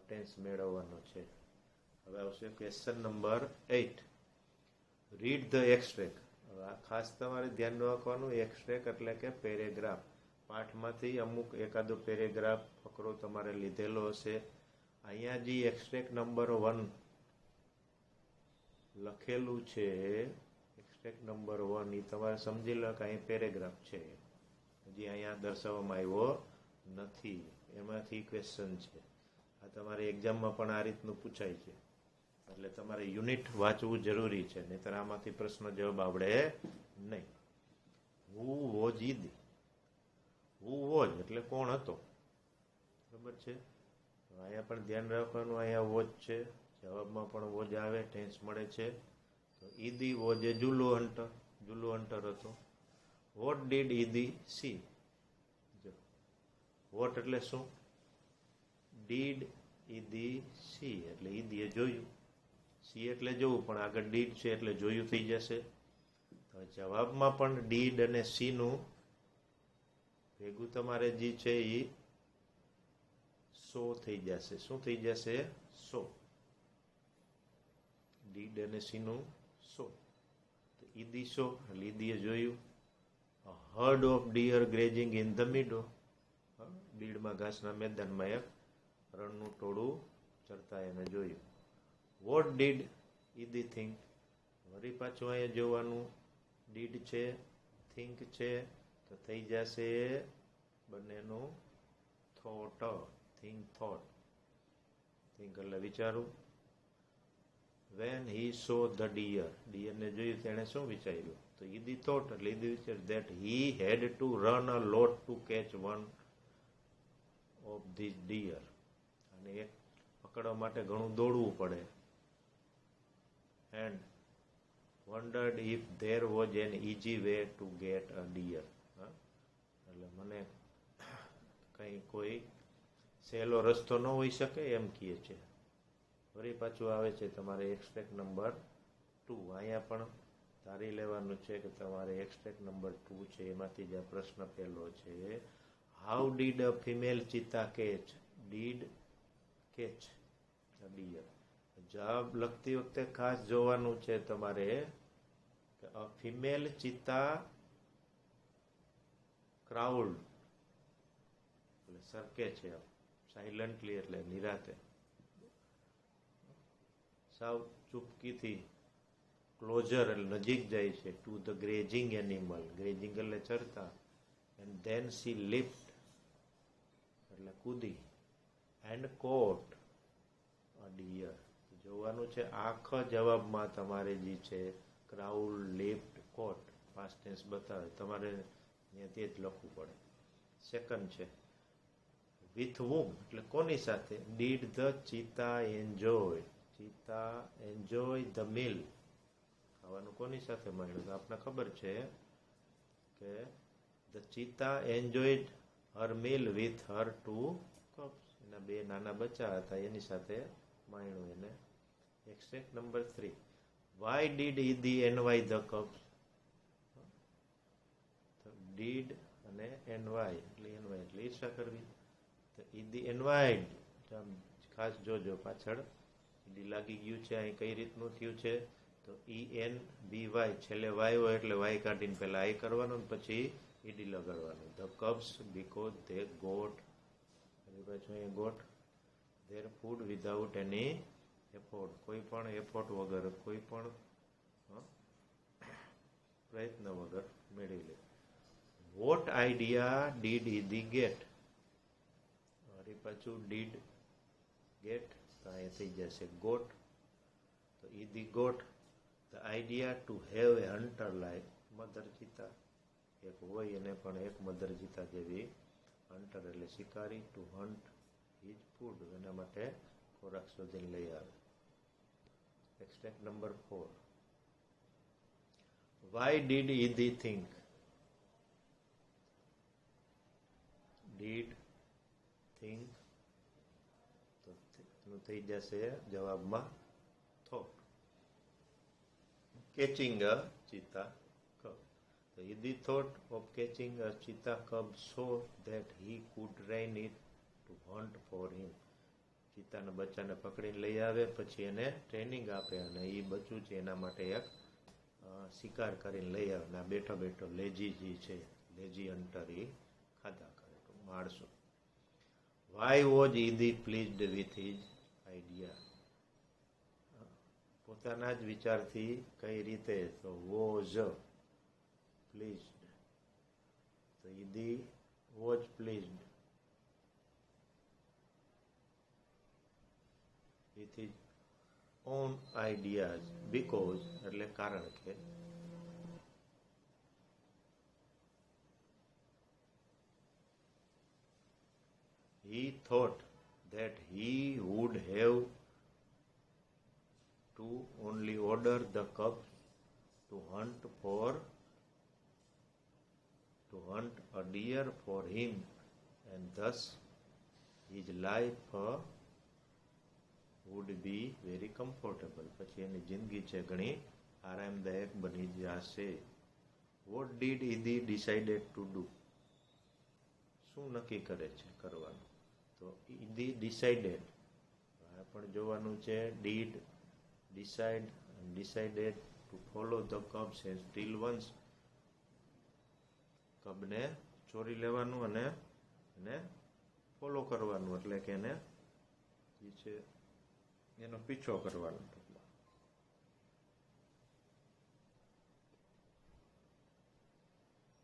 ટેન્સ મેળવવાનો છે. હવે આવશે question number 8, read the extract. હવે આ ખાસ તમારે ધ્યાન રાખવાનું, એક્સ્ટ્રેક્ટ એટલે કે પેરેગ્રાફ. પાઠમાંથી અમુક એકાદો પેરેગ્રાફ ફકરો તમારે લીધેલો હશે. અહીંયા જે એક્સ્ટ્રેક્ટ નંબર 1 લખેલું છે, એક્સ્ટ્રેક્ટ નંબર 1 એ તમારે સમજી લો કે અહીં પેરેગ્રાફ છે, હજી અહીંયા દર્શાવવામાં આવ્યો નથી. એમાંથી ક્વેશ્ચન છે. આ તમારે એક્ઝામમાં પણ આ રીતનું પૂછાય છે, એટલે તમારે યુનિટ વાંચવું જરૂરી છે, નહીંતર આમાંથી પ્રશ્ન જવાબ આવડે નહીં. Who was Eid, who was એટલે કોણ હતો, બરાબર છે. અહીંયા પણ ધ્યાન રાખવાનું, અહીંયા વોઝ છે, જવાબમાં પણ વોઝ આવે, ટેન્સ મળે છે. તો Idi was A જુલો hunter, જુલો hunter હતો. What did Idi C, vote એટલે શું? ડીડ ઈદી સી એટલે ઈદીએ જોયું. સી એટલે જોવું, પણ આગળ ડીડ છે એટલે જોયું થઈ જશે. તો જવાબમાં પણ ડીડ અને સી નું ભેગું તમારે જે છે એ સો થઈ જશે. શું થઈ જશે? સો. ડીડ અને સી નું સો. તો ઈદી સો એટલે ઈદીએ જોયું. Herd of deer grazing in the meadow, બીડમાં ઘાસના મેદાનમાં એક રણનું ટોળું ચરતા એને જોયું. વોટ ડીડ ઈદી થિંક, વળી પાછું અહીંયા જોવાનું, ડીડ છે, થિંક છે, તો થઈ જશે બંનેનું થોટ. થિંક થોટ, થિંક એટલે વિચારું. When he saw the deer, ડિયરને જોયું તેણે શું વિચાર્યું? તો ઈદી થોટ એટલે ઈદી વિચાર that he had to run a lot to catch one of these deer, અને એક પકડવા માટે ઘણું દોડવું પડે. and wondered if there was an easy way to get a deer. એટલે મને કંઈ કોઈ સહેલો રસ્તો ન હોઈ શકે એમ કહે છે. ફરી પાછું આવે છે તમારે એક્સ્ટ્રેક્ટ નંબર 2 અહીંયા પણ ધારી લેવાનું છે કે તમારે એક્સટ્રેક્ટ નંબર 2 છે એમાંથી જે પ્રશ્ન પહેલો છે, how did a female cheetah catch? Did catch a deer. જવાબ લખતી વખતે ખાસ જોવાનું છે તમારે કે અ ફિમેલ ચિત્તા ક્રાઉલ્ડ એટલે સરકે છે, સાયલન્ટલી એટલે નિરાતે, સાવ ચૂપકીથી, ક્લોઝર એટલે નજીક જાય છે, to the grazing animal, grazing એટલે ચરતા, એન્ડ ધેન સી લિફ્ટ એટલે કૂદી, એન્ડ કોટ અ ડિયર. જોવાનું છે આખા જવાબમાં તમારે જે છે ક્રાઉલ, લિફ્ટ, કોટ પાસ્ટ ટેન્સ બતાવે, તમારે ત્યાંથી જ લખવું પડે. સેકન્ડ છે વિથ whom એટલે કોની સાથે? Did the cheetah enjoy? Cheetah enjoy the meal, ખાવાનું કોની સાથે મળ્યું? તો આપણને ખબર છે કે the cheetah enjoyed her meal with her 2 cubs. એના 2 નાના બચ્ચા હતા એની સાથે માણ્યું એને. Extract number 3, why did Idi envy the cubs? Did અને એનવાય એટલે એનવાય એટલે ઈર્ષા કરવી. તો ઈદી એનવાયડ, ખાસ જોજો પાછળ ઈડી લાગી ગયું છે, અહીં કઈ રીતનું થયું છે, તો ENVY છેલ્લે વાય હોય એટલે વાય કાઢીને પહેલા આઈ કરવાનું, પછી ઈડી લગાડવાનું. The cubs because they got, પાછું અહીંયા got their food without any effort, કોઈ પણ એફોર્ટ વગર, કોઈ પણ પ્રયત્ન વગર મેળવી લે. What idea did Idi get? વળી પાછું ડીડ ગેટ તો અહીંયા થઈ જશે ગોટ. તો Idi got the idea to have a hunter like mother cheetah, એક હોય એને પણ એક મધર ચિત્તા જેવી હન્ટર એટલે શિકારી, ટુ હન્ટ હિઝ ફૂડ એના માટે ખોરાક શોધીને લઈ આવે. Extract number 4, why did Idi think? Did think તો એનું થઈ જશે જવાબમાં થોટ. કેચિંગ અ ચિત્તા cub. So he thought of catching a cheetah cub so that he could train it to hunt for him. ચિત્તાના બચ્ચાને પકડીને લઈ આવે, પછી એને ટ્રેનિંગ આપે અને એ બચ્ચું છે એના માટે એક શિકાર કરીને લઈ આવે. ને બેઠો બેઠો લેજી જે છે, લેજી હન્ટર એ ખાધા કરે માણસો. Why was Idi pleased with his idea? પોતાના જ વિચારથી કઈ રીતે? તો વોઝ પ્લીઝડ, તો Idi was pleased with his own ideas because એટલે કારણ કે he thought that he would have to only order the cubs to hunt a deer for him and thus his life would be very comfortable. પછી એની જિંદગી છે ઘણી આરામદાયક બની જશે. What did ઈદી decided to do? શું નક્કી કરે છે કરવાનું? તો ઈદી decided પણ જોવાનું છે did, decide and decided to follow the cubs and steal ones. કબને ચોરી લેવાનું અને એને ફોલો કરવાનું એટલે કે એને જે છે એનો પીછો કરવાનો.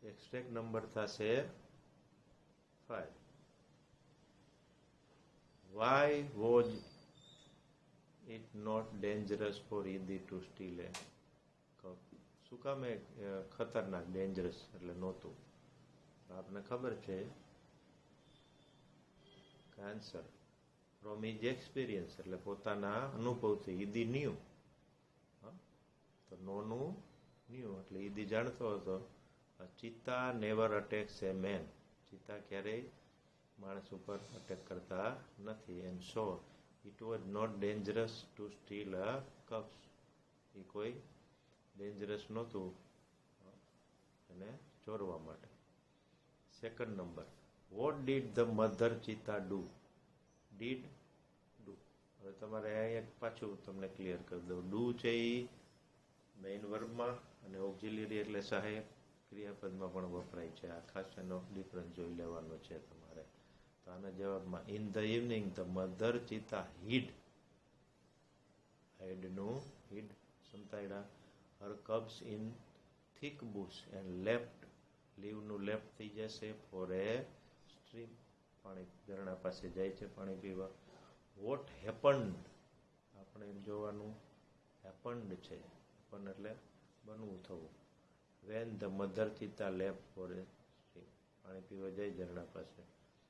એક્સટ્રેક્ટ નંબર થશે 5. Why was it not dangerous for Idi to steal a cub? શું કામ એ ખતરનાક, ડેન્જરસ એટલે નહોતું? આપને ખબર છે કે આન્સર ફ્રોમ હિઝ એક્સપિરિયન્સ એટલે પોતાના અનુભવથી. ઈદી ન્યૂ, તો નોનું ન્યૂ એટલે ઈદી જાણતો હતો. ચિત્તા નેવર અટેક્સ એ મેન, ચિત્તા ક્યારેય માણસ ઉપર અટેક કરતા નથી. And so it was not dangerous to steal a cubs, એ કોઈ ડેન્જરસ નહોતું એને ચોરવા માટે. Second number, what did the mother cheetah do? Did do. હવે તમારે અહીંયા પાછું તમને ક્લિયર કરી દઉં. ડુ છે એ મેઇન વર્બમાં અને ઓક્ઝિલરી એટલે સહાયક ક્રિયાપદમાં પણ વપરાય છે. આ ખાસ એનો ડિફરન્સ જોઈ લેવાનો છે તમારે. તો આના જવાબમાં in the evening the mother cheetah hid, હેડનું હિડ સંતાયડા, her cubs in thick bush and left, લીવનું લેફ્ટ થઈ જશે, ફોર એ સ્ટ્રીમ, પાણી ઝરણા પાસે જાય છે પાણી પીવા. વોટ હેપન્ડ, આપણે એમ જોવાનું હેપન્ડ છે, હેપન એટલે બનવું થવું. When the mother cheetah left for a stream, પાણી પીવા જાય ઝરણા પાસે.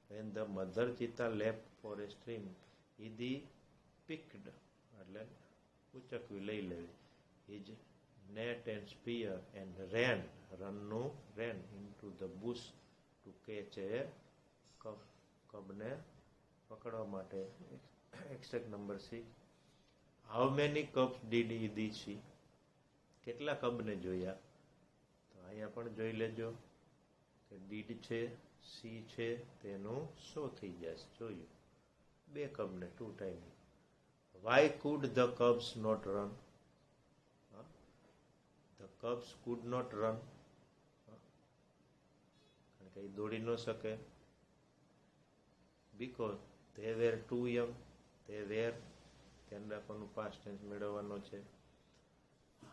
When the mother cheetah left for a stream, Idi picked એટલે ઉચકવી લઈ લેવી. His net and spear and ran, રનનું ran, into the bush to catch a cub, કબને પકડવા માટે. Except number 6, how many cubs did Idi see? કેટલા કબને જોયા? તો અહીંયા પણ જોઈ લેજો કે ડીડ છે, સી છે, તેનું સો થઈ જશે. જોયું 2 કબને 2 time. Why could the cubs not run? The cubs could not run, કારણ કે એ દોડી ન શકે. Because they were too young, they were, ધ્યાન રાખવાનું પાસ્ટ ટેન્સ મેળવવાનો છે.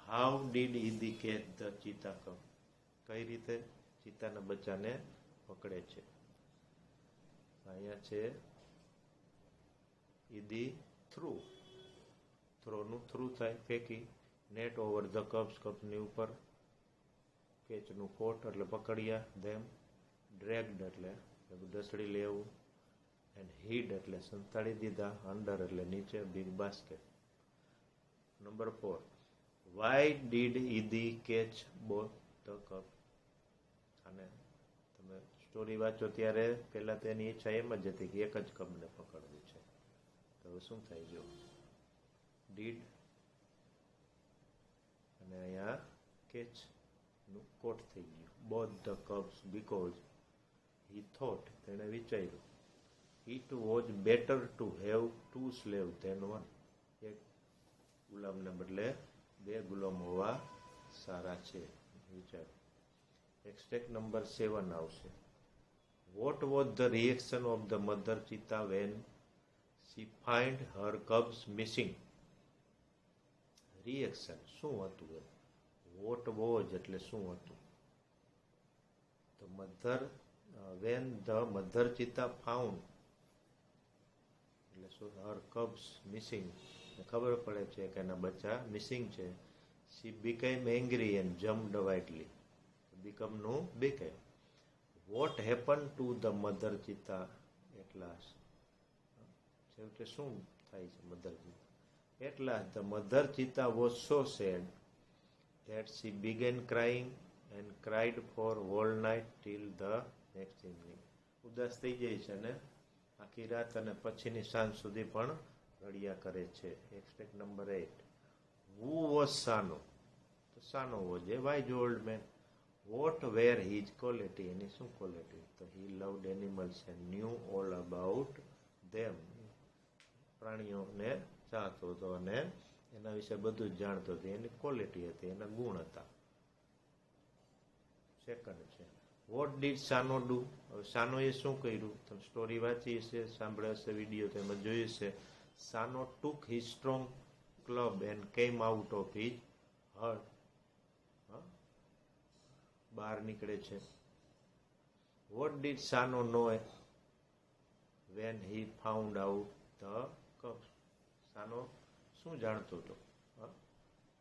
How did ઈદી catch the cheetah cub? કઈ રીતે ચિતાના બચ્ચાને પકડે છે? અહીંયા છે ઈદી થ્રુ, થ્રોનું થ્રુ થાય ફેંકી. નેટ ઓવર ધ કબ્સ, કપની ઉપર. કેચનું કોટ એટલે પકડ્યા. ધેમ ડ્રેગ્ડ એટલે ઢસડી લેવું. એન્ડ હિડ એટલે સંતાડી દીધા. અંડર એટલે નીચે. Big basket. Number 4, why did ઈદી catch both the cub? અને તમે સ્ટોરી વાંચો ત્યારે પહેલા તેની ઈચ્છા એમ જ હતી કે એક જ કપને પકડવું છે. તો હવે શું થાય? જો ડીડ અને અહીંયા કેચનું કોટ થઈ ગયું. Both the cubs because he thought, તેણે વિચાર્યું. It was better to have 2 slave than 1, એક ગુલામને બદલે 2 ગુલામ હોવા સારા છે. વિચારો. એક્સટેક નંબર 7 આવશે. What was the reaction of the mother cheetah when she find her cubs missing? Reaction શું હતું એમ? વોટ વોઝ એટલે શું હતું? તો mother, when the mother cheetah found એટલે શું? હર કબ્સ મિસિંગ, ખબર પડે છે કે એના બચ્ચા મિસિંગ છે. She became angry and jumped wildly, બીકમનું became. What happen to the mother cheetah એટલા છેવટે શું થાય છે મધર ચિતા? એટલા the mother cheetah was so sad that she began crying and cried for whole night till the next evening. ઉદાસ થઈ જાય છે ને આખી રાત અને પછીની સાંજ સુધી પણ રડ્યા કરે છે. Expect number 8, who was Sano? તો Sano was a wise old man. What were his quality? એની શું ક્વોલિટી? તો he loved animals and knew all about them. પ્રાણીઓને ચાહતો હતો અને એના વિશે બધું જ જાણતો હતો. એની ક્વોલિટી હતી, એના ગુણ હતા. સેકન્ડ છે વોટ ડીડ સાનો ડુ? હવે સાનોએ શું કર્યું? તમે સ્ટોરી વાંચી હશે, સાંભળ્યા હશે, વિડીયો તેમાં જોયું હશે. Sano took his strong club and came out of his hut. બહાર નીકળે છે. What did Sano know when he found out the cub? Sano શું જાણતો હતો?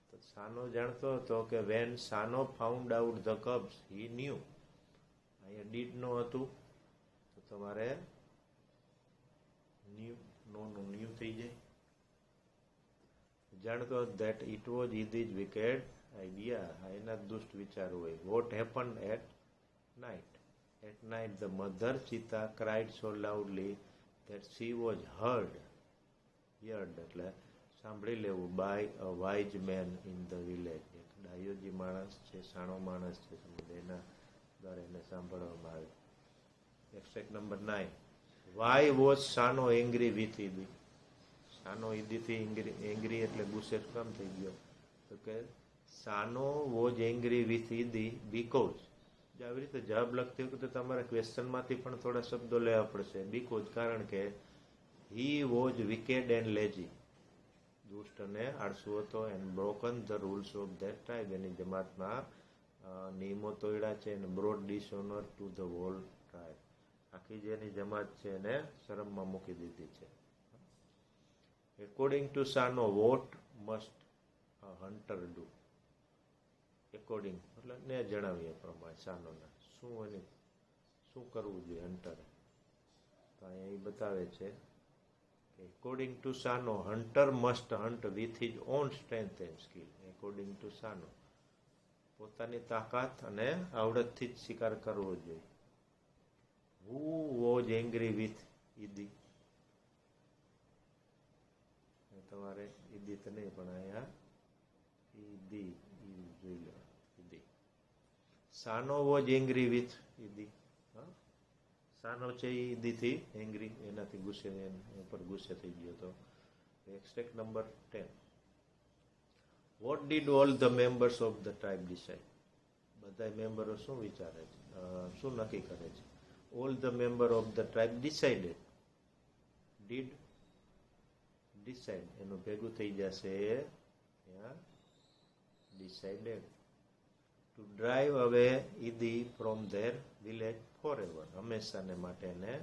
તો સાનો જાણતો હતો કે when Sano found out the cubs he knew. અહીંયા ડીડ નો હતું તો તમારે ન્યૂ, નો નું ન્યૂ થઈ જાય. જાણતો that it was is wicked idea, એના દુષ્ટ વિચાર હોય. What happen at night? At night the mother cheetah cried so loudly that she was heard એટલે સાંભળી લેવું. By a wise man in the village. એક ડાયોજી માણસ છે, સાણો માણસ છે, એના દ્વારા એને સાંભળવામાં આવે. Extract number 9. Why was Sano angry with Idi? Sano ઈદીથી એંગ્રી એટલે ગુસ્સે કામ થઈ ગયો? તો કે Sano was angry with Idi because. આવી રીતે જવાબ લખતી વખતે તમારે ક્વેશ્ચનમાંથી પણ થોડા શબ્દો લેવા પડશે. બીકોઝ કારણ કે he was wicked and lazy, દુષ્ટ અને આળસુ હતો. And broken the rules of that tribe, એની જમાતના નિયમો તોડ્યા છે. અને brought dishonour to the whole tribe, આખી જેની જમાત છે એને શરમમાં મૂકી દીધી છે. According to Sano what must hunter do? According એટલે ને જણાવીએ પ્રમાણે સાનોના શું કરવું જોઈએ હન્ટરે. તો અહીંયા એ બતાવે છે કે according to Sano hunter must hunt with his own strength and skill. According to Sano પોતાની તાકાત અને આવડતથી જ શિકાર કરવો જોઈએ. Who was angry with Idi? તમારે ઈદી તો નહીં પણ અહીંયા ઈદી જોઈ લો. Idi Sano was angry with Idi. Sano છે એ ઈદીથી એંગ્રી, એનાથી ગુસ્સે, ઉપર ગુસ્સે થઈ ગયો હતો. Extract number 10. What did all the members of the tribe decide? બધા મેમ્બરો શું વિચારે છે, શું નક્કી કરે છે? All the member of the tribe decided. Did decide એનું ભેગું થઈ જશે decided. To drive away Idi from their village for ever, હંમેશાને માટે એને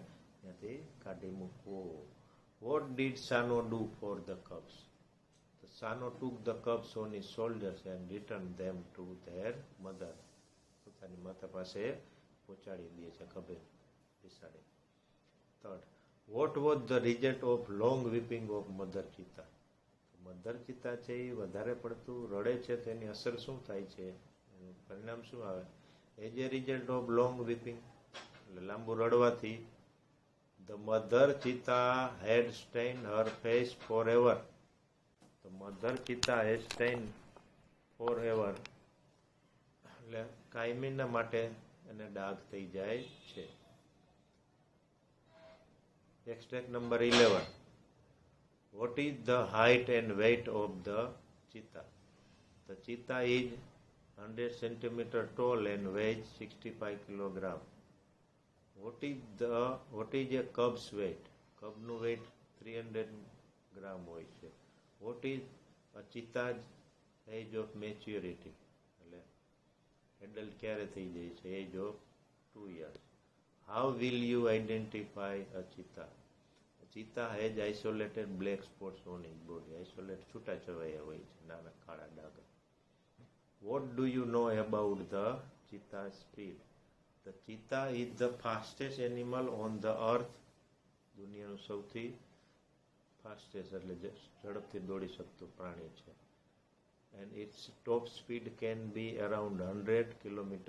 ત્યાંથી કાઢી મૂકવો. What did Sano do for the cubs? તો Sano took the cubs on his shoulders and return them to their mother, પોતાની માતા પાસે પહોંચાડી દે છે ખભે બેસાડી. 3. What was the result of long weeping of mother cheetah? Mother cheetah છે એ વધારે પડતું રડે છે તો એની અસર શું થાય છે, એનું પરિણામ શું આવે? As a result of long weeping એટલે લાંબુ રડવાથી the mother cheetah had stain her face for ever. તો mother cheetah had Stein four ever એટલે કાયમીના માટે એને ડાઘ થઈ જાય છે. Extract number 11. What is the height and weight of the cheetah? The cheetah is 100 centimeter tall and weighs 65 kilogram. What is a cub's weight? કબનું weight 300 ગ્રામ હોય છે. What is a cheetah's age of maturity? એટલે adult ક્યારે થઈ જાય છે? Age of 2 years. How will you identify a cheetah? A cheetah has isolated black spots on his body. Isolate છૂટાછવાયા હોય છે, નાના કાળા ડાઘ. What do you know about the cheetah's speed? The cheetah is the fastest animal on the earth. દુનિયાનું સૌથી fastest એટલે ઝડપથી દોડી શકતું પ્રાણી છે. And its top speed can be around 100 km/h.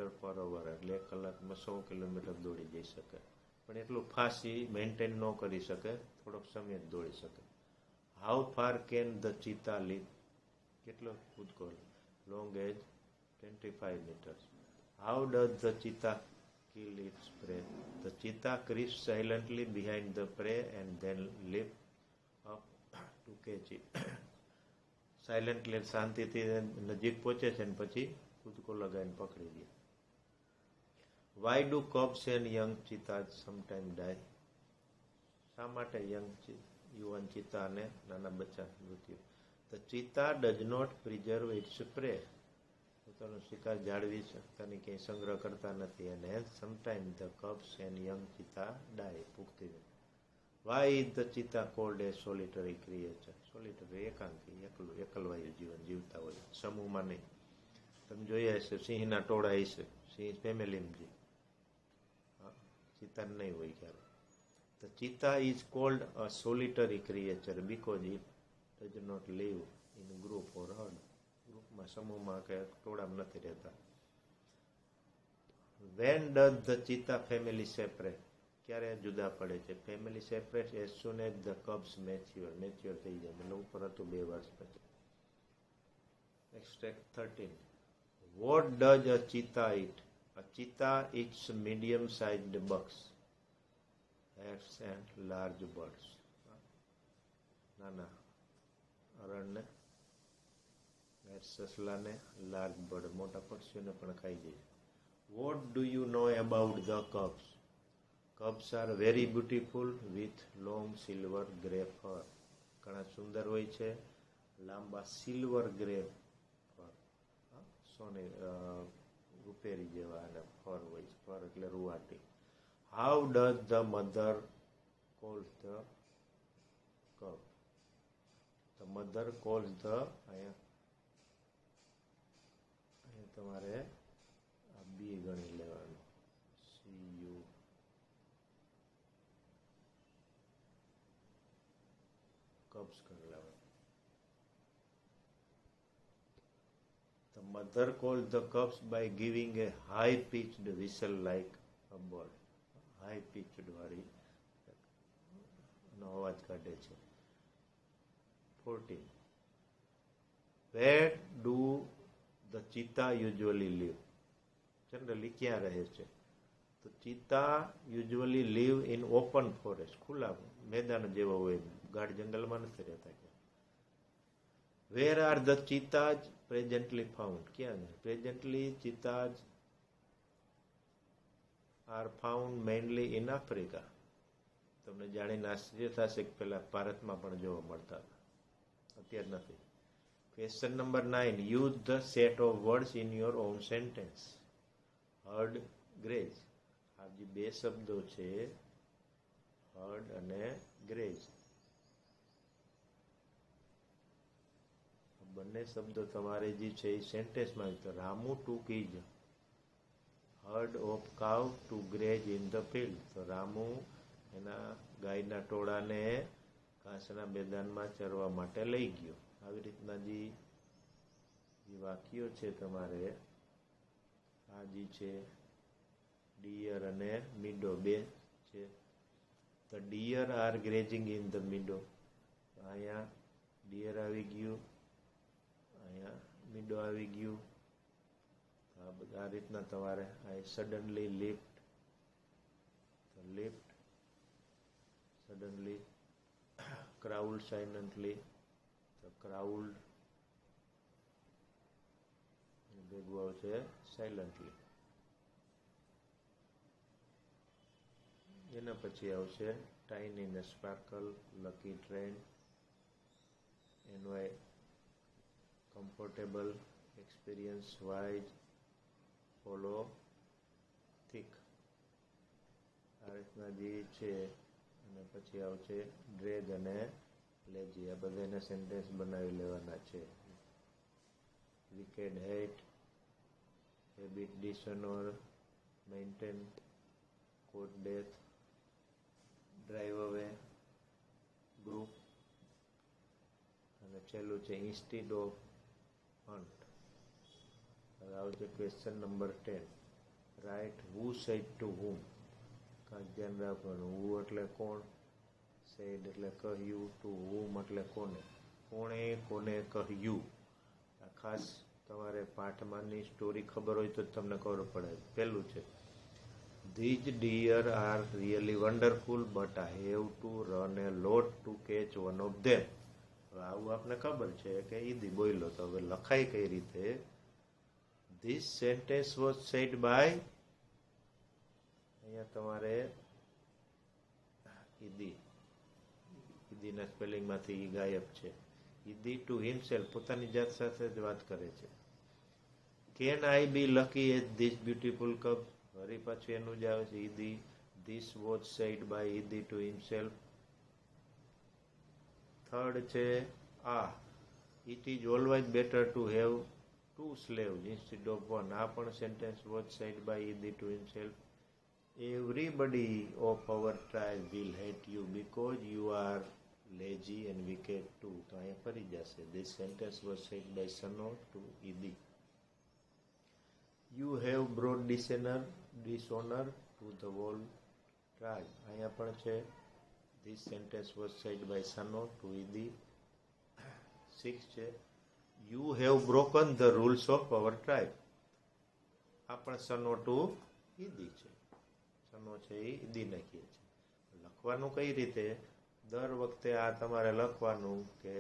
એટલે 1 કલાકમાં 100 કિલોમીટર દોડી જઈ શકે. પણ એટલું ફાસ્ટ મેન્ટેન ન કરી શકે, થોડોક સમય જ દોડી શકે. How far can the cheetah leap? કેટલો કૂદકો? Long as 25 meters. How does the cheetah kill its prey? The cheetah creeps silently behind the prey and then leaps up to catch it. Silently શાંતિથી નજીક પહોંચે છે અને પછી કૂદકો લગાવીને પકડી લે. Why do cubs and young cheetahs sometimes die? શા માટે યુવાન ચિત્તા અને નાના બચ્ચા મૃત્યુ? The cheetah does not preserve its prey. પોતાનો શિકાર જાળવી શકતાની ક્યાંય સંગ્રહ કરતા નથી, અને sometimes the cubs and young cheetah die. પુખ્તી. Why is the cheetah called a solitary creature? Solitary એકાંકી, એકલવાયુ જીવન જીવતા હોય, સમૂહમાં નહીં. તમે જોયા હશે સિંહના ટોળા હશે, સિંહ ફેમિલીમાં, ચિત્તા નહીં હોય ક્યારે. The cheetah is called a solitary creature because it does not live in a group or herd. ગ્રુપમાં, સમૂહમાં કે ટોળામાં નથી રહેતા. When does the cheetah family separate? ક્યારે જુદા પડે છે? Family separate as soon as the cubs mature થઈ જાય, મતલબ ઉપર હતું 2 વર્ષ પછી. Extract 13. What does a cheetah eat? A cheetah eats medium-sized bucks, hares and large birds. નાના હરણને, સસલાને, લાર્જ બર્ડ મોટા પક્ષીઓને પણ ખાઈ જાય. What do you know about the cubs? Cubs are very beautiful with long silver grey fur. ઘણા સુંદર હોય છે, લાંબા સિલ્વર ગ્રે ફર, સોને રૂપેરી જેવા અને ફર હોય છે. ફર એટલે રૂવાટી. How does the mother calls the cub? The mother calls the, અહીંયા તમારે આ બી ગણી લેવાનું, CU. કબ્સ ગણી લેવાનું. The mother calls the cubs by giving a high-pitched whistle like a bird. High-pitched વાળી નો અવાજ કાઢે છે. 14. Where do the cheetah usually live? Generally ક્યાં રહે છે? તો cheetah usually live in open forest. ખુલ્લા મેદાન જેવો હોય, ગાઢ જંગલમાં નથી રહેતા. Where are the cheetahs presently found? ક્યાં? Presently cheetahs are found mainly in Africa. તમને જાણીને આશ્ચર્ય થશે કે પેલા ભારતમાં પણ જોવા મળતા હતા, અત્યારે નથી. Question number 9. Use the set of words in your own sentence. Herd, graze. આ જે 2 શબ્દો છે, herd અને graze, બંને શબ્દો તમારે જે છે એ સેન્ટેન્સમાં. તો Ramu took his herd of cow to graze in the field. તો રામુ એના ગાયના ટોળાને ઘાસના મેદાનમાં ચરવા માટે લઈ ગયો. આવી રીતના જે વાક્યો છે તમારે, આ જે છે ડિયર અને મીડો 2 છે. The deer are grazing in the meadow. અહીંયા ડિયર આવી ગયું, અહીંયા મીડો આવી ગયું. આ રીતના તમારે સડનલી લિફ્ટ, તો લિફ્ટ, સડનલી. ક્રાઉલ્ડ સાયલન્ટલી, તો ક્રાઉલ્ડ ભેગું આવશે સાયલન્ટલી. એના પછી આવશે ટાઇની ને sparkle, lucky train, NY comfortable, experience wise, follow thick. આ રીતના જે છે. અને પછી આવશે ડ્રેગ અને લેજી. આ બધાના સેન્ટેન્સ બનાવી લેવાના છે. Wicked, hate, habit, dishonour, maintain, coat, death, drive away, group. અને છેલ્લું છે ઇન્સ્ટીડ ઓફ હન્ટ. હવે આવશે question number 10. Write who said to whom. કાંઈક ધ્યાન રાખવાનું. હુ એટલે કોણ, સેડ એટલે કહ્યું, ટુ હુમ એટલે કોને. કોણે કોને કહ્યું. આ ખાસ તમારે પાઠમાંની સ્ટોરી ખબર હોય તો તમને ખબર પડે. પહેલું છે These deer are really wonderful, but I have to run a lot to catch one of them. આવું આપને ખબર છે કે ઈદી બોલ્યો. તો હવે લખાય કઈ રીતે? This sentence was said by, અહીંયા તમારે ઈદીના સ્પેલિંગમાંથી ઈ ગાયબ છે. ઈદી ટુ હિમસેલ્ફ, પોતાની જાત સાથે જ વાત કરે છે. Can I be lucky as this beautiful cub? વળી પાછું એનું જ આવે છે ઈદી. This was said by ઈદી to himself. Third છે It is always better to have 2 slaves instead of 1. આ પણ sentence was said by ઈદી to himself. Everybody of our tribe will hate you because you are lazy and wicked too. તો અહીંયા ફરી જશે. This sentence was said by Sano to ઈદી. You have brought dishonor to the whole tribe. અહીંયા પણ છે This sentence was said by Sano to Idi. 6 છે You have broken the rules of our tribe. આ પણ સનો two ઈદી છે. સનો છે એ ઈદીને કહે છે. લખવાનું કઈ રીતે? દર વખતે આ તમારે લખવાનું કે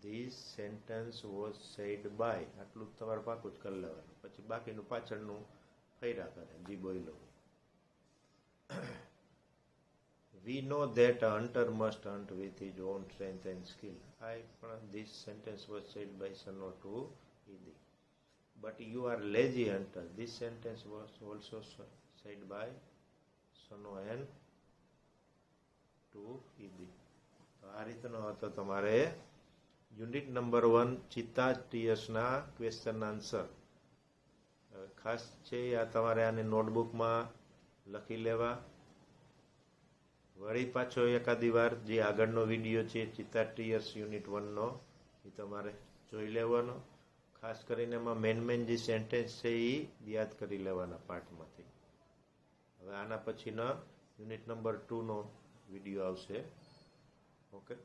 This sentence was said by, આટલું તમારે પાકું જ કરી લેવાનું. પછી બાકીનું પાછળનું ફેરા કરે જી બોલ્યો. We know that a hunter must hunt with his own strength and skill. This sentence was said by Sano to Idi. But you are lazy hunter. This sentence was also said by Sano and to Idi. તો આ રીતનો હતો તમારે unit number 1 ચિત્તા ટીએસના question answer. ખાસ છે આ તમારે આને નોટબુકમાં લખી લેવા. વળી પાછો એકાદી વાર જે આગળનો વિડીયો છે ચિત્તા ટીયર્સ યુનિટ 1નો એ તમારે જોઈ લેવાનો. ખાસ કરીને એમાં મેન જે સેન્ટેન્સ છે એ યાદ કરી લેવાના પાઠમાંથી. હવે આના પછીનો યુનિટ નંબર 2નો વિડીયો આવશે. ઓકે.